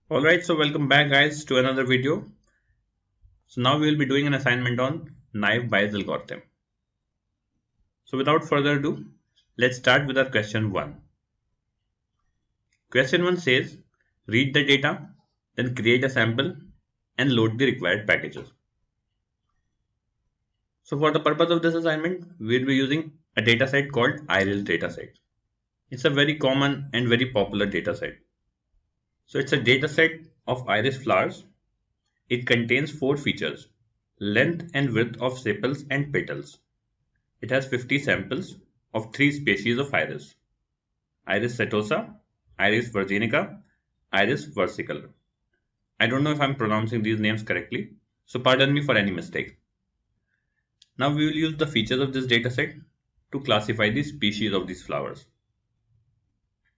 Alright, so welcome back guys to another video. So now we will be doing an assignment on Naïve Baye's algorithm. So without further ado, let's start with our question 1. Question 1 says, read the data, then create a sample and load the required packages. So for the purpose of this assignment, we will be using a dataset called iris dataset. It's a very common and very popular dataset. So it's a dataset of iris flowers. It contains 4 features: length and width of sepals and petals. It has 50 samples of 3 species of iris: Iris setosa, Iris virginica, Iris versicolor. I don't know if I'm pronouncing these names correctly, so pardon me for any mistake. Now we will use the features of this dataset to classify the species of these flowers.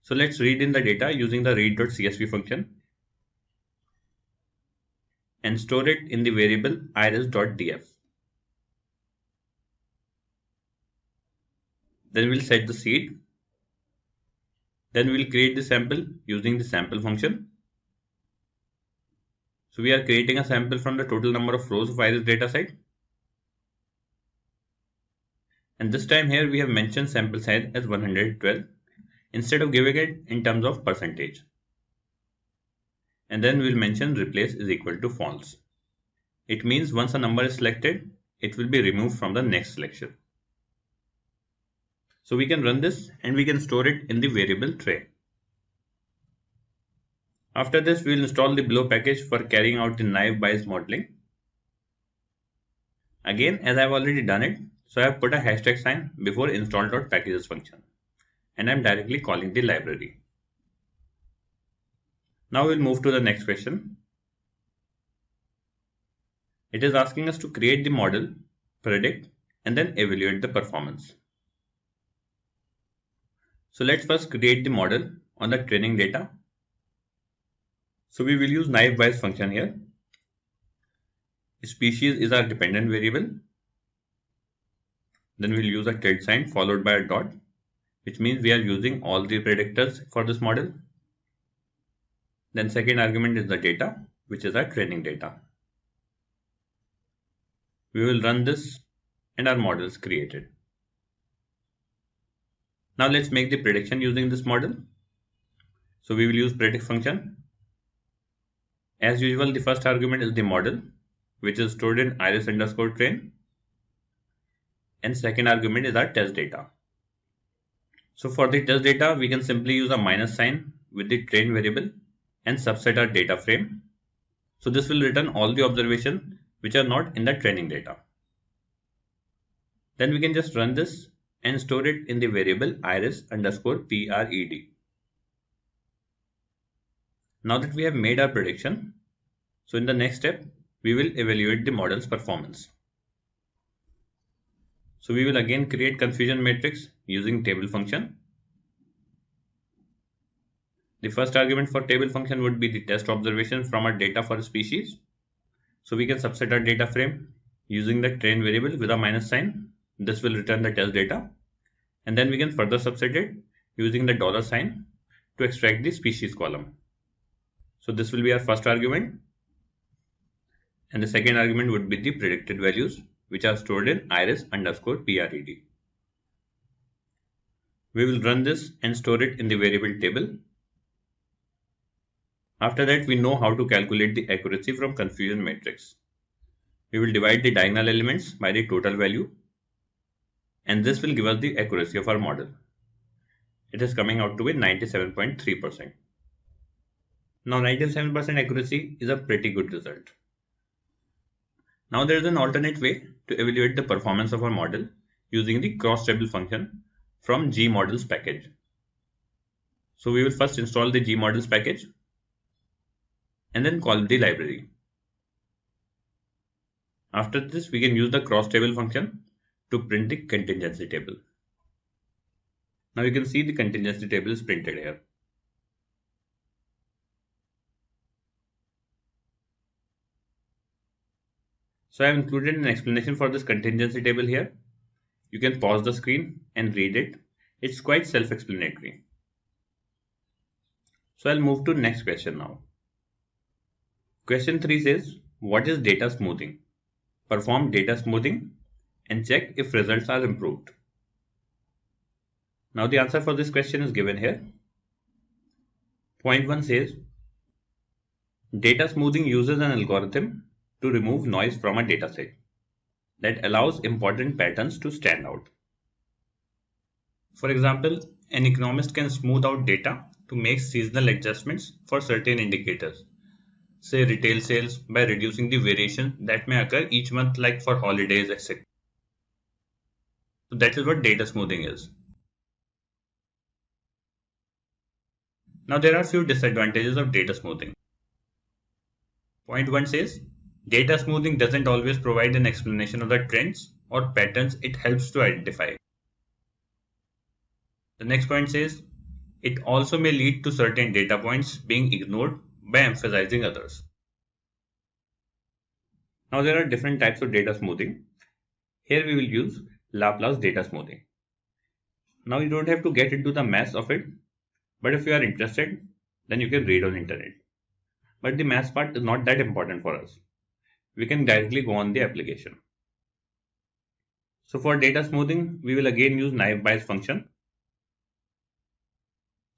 So let's read in the data using the read.csv function and store it in the variable iris.df. Then we'll set the seed. Then we'll create the sample using the sample function. So we are creating a sample from the total number of rows of iris dataset. And this time here we have mentioned sample size as 112 instead of giving it in terms of percentage. And then we'll mention replace is equal to false. It means once a number is selected, it will be removed from the next selection. So we can run this and we can store it in the variable tray. After this, we will install the below package for carrying out the Naïve Baye's modeling. Again, as I have already done it, so I have put a hashtag sign before install.packages function and I am directly calling the library. Now we'll move to the next question. It is asking us to create the model, predict, and then evaluate the performance. So let's first create the model on the training data. So we will use Naïve Baye's function here. Species is our dependent variable. Then we'll use a tilde sign followed by a dot, which means we are using all the predictors for this model. Then second argument is the data, which is our training data. We will run this and our model is created. Now let's make the prediction using this model. So we will use predict function. As usual, the first argument is the model, which is stored in iris_train. And second argument is our test data. So for the test data, we can simply use a minus sign with the train variable and subset our data frame. So this will return all the observations which are not in the training data. Then we can just run this and store it in the variable iris_pred. Now that we have made our prediction, so in the next step, we will evaluate the model's performance. So we will again create confusion matrix using table function. The first argument for table function would be the test observation from our data for a species. So we can subset our data frame using the train variable with a minus sign. This will return the test data. And then we can further subset it using the dollar sign to extract the species column. So this will be our first argument. And the second argument would be the predicted values, which are stored in iris_pred. We will run this and store it in the variable table. After that, we know how to calculate the accuracy from confusion matrix. We will divide the diagonal elements by the total value, and this will give us the accuracy of our model. It is coming out to be 97.3%. Now 97% accuracy is a pretty good result. Now there is an alternate way to evaluate the performance of our model using the cross-table function from gmodels package. So we will first install the gmodels package and then call the library. After this, we can use the cross-table function to print the contingency table. Now you can see the contingency table is printed here. So I have included an explanation for this contingency table here. You can pause the screen and read it. It's quite self-explanatory. So I'll move to next question now. Question 3 says, what is data smoothing? Perform data smoothing and check if results are improved. Now the answer for this question is given here. Point 1 says, data smoothing uses an algorithm to remove noise from a dataset that allows important patterns to stand out. For example, an economist can smooth out data to make seasonal adjustments for certain indicators, say retail sales, by reducing the variation that may occur each month, like for holidays, etc. So that is what data smoothing is. Now there are few disadvantages of data smoothing. Point 1 says, data smoothing doesn't always provide an explanation of the trends or patterns it helps to identify. The next point says, it also may lead to certain data points being ignored by emphasizing others. Now there are different types of data smoothing. Here we will use Laplace data smoothing. Now you don't have to get into the mess of it, but if you are interested, then you can read on internet. But the math part is not that important for us. We can directly go on the application. So for data smoothing, we will again use Naïve Baye's function.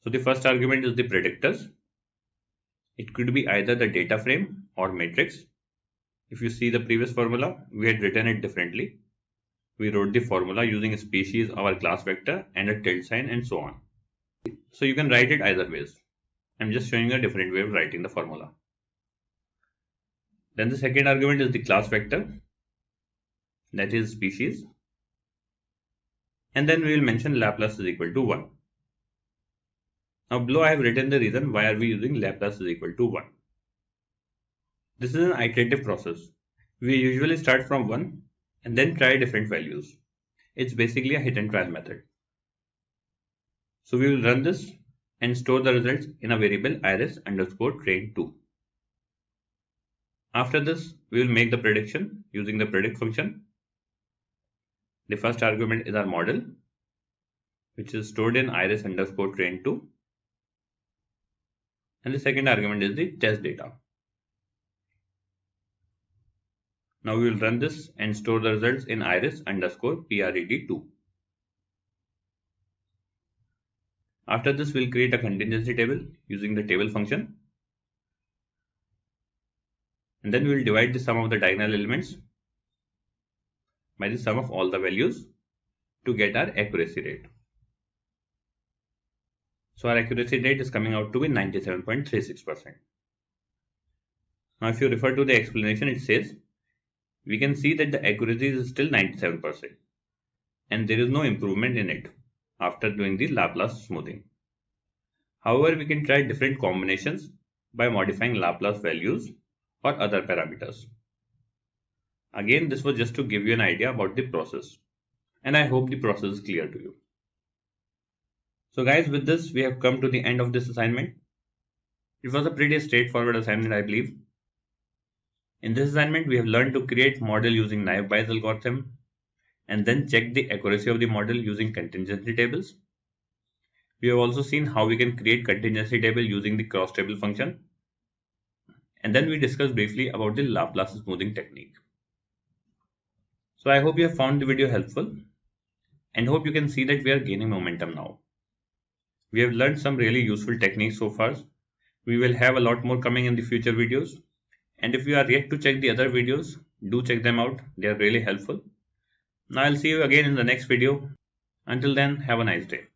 So the first argument is the predictors. It could be either the data frame or matrix. If you see the previous formula, we had written it differently. We wrote the formula using a species, our class vector, and a tilde sign, and so on. So you can write it either ways. I'm just showing a different way of writing the formula. Then the second argument is the class vector, that is species. And then we will mention Laplace is equal to 1. Now below I have written the reason why are we using Laplace is equal to 1. This is an iterative process. We usually start from 1 and then try different values. It's basically a hit and trial method. So we will run this and store the results in a variable iris_train2. After this, we will make the prediction using the predict function. The first argument is our model, which is stored in iris_train2. And the second argument is the test data. Now we will run this and store the results in iris_pred2. After this, we'll create a contingency table using the table function. And then we will divide the sum of the diagonal elements by the sum of all the values to get our accuracy rate. So our accuracy rate is coming out to be 97.36%. Now if you refer to the explanation, it says, we can see that the accuracy is still 97% and there is no improvement in it after doing the Laplace smoothing. However, we can try different combinations by modifying Laplace values or other parameters. Again, this was just to give you an idea about the process, and I hope the process is clear to you. So guys, with this we have come to the end of this assignment. It was a pretty straightforward assignment, I believe. In this assignment, we have learned to create model using Naïve Baye's algorithm and then check the accuracy of the model using contingency tables. We have also seen how we can create contingency table using the cross table function. And then we discussed briefly about the Laplace smoothing technique. So I hope you have found the video helpful and hope you can see that we are gaining momentum now. We have learned some really useful techniques so far. We will have a lot more coming in the future videos. And if you are yet to check the other videos, do check them out. They are really helpful. Now I'll see you again in the next video. Until then, have a nice day.